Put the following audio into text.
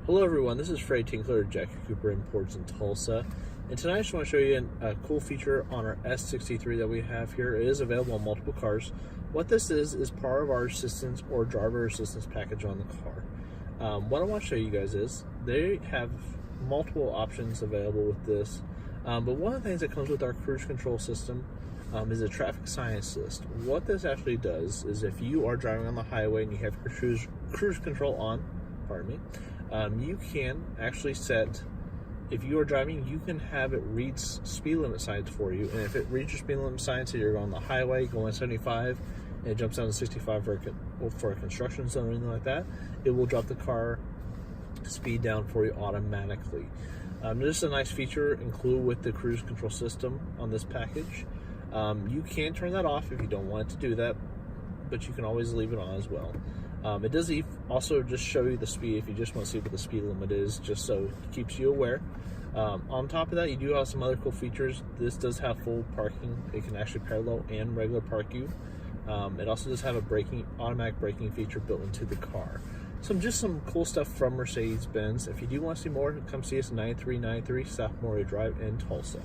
Hello everyone, this is Freddie Tinkler of Jackie Cooper Imports in Tulsa, and tonight I just want to show you a cool feature on our S63 that we have here. It is available on multiple cars. What this is part of our assistance or driver assistance package on the car. What I want to show you guys is they have multiple options available with this, but one of the things that comes with our cruise control system is a traffic sign assist. What this actually does is if you are driving on the highway and you have your cruise control on, pardon me, you can actually set, if you are driving, you can have it read speed limit signs for you, and if it reads your speed limit signs, so you're on the highway going 75 and it jumps down to 65 for a construction zone or anything like that, it will drop the car speed down for you automatically. This is a nice feature included with the cruise control system on this package. You can turn that off if you don't want it to do that, but you can always leave it on as well. It does also just show you the speed if you just want to see what the speed limit is, just so it keeps you aware. On top of that, you do have some other cool features. This does have full parking. It can actually parallel and regular park you. It also does have a automatic braking feature built into the car. Just some cool stuff from Mercedes-Benz. If you do want to see more, come see us at 9393 South Moray Drive in Tulsa.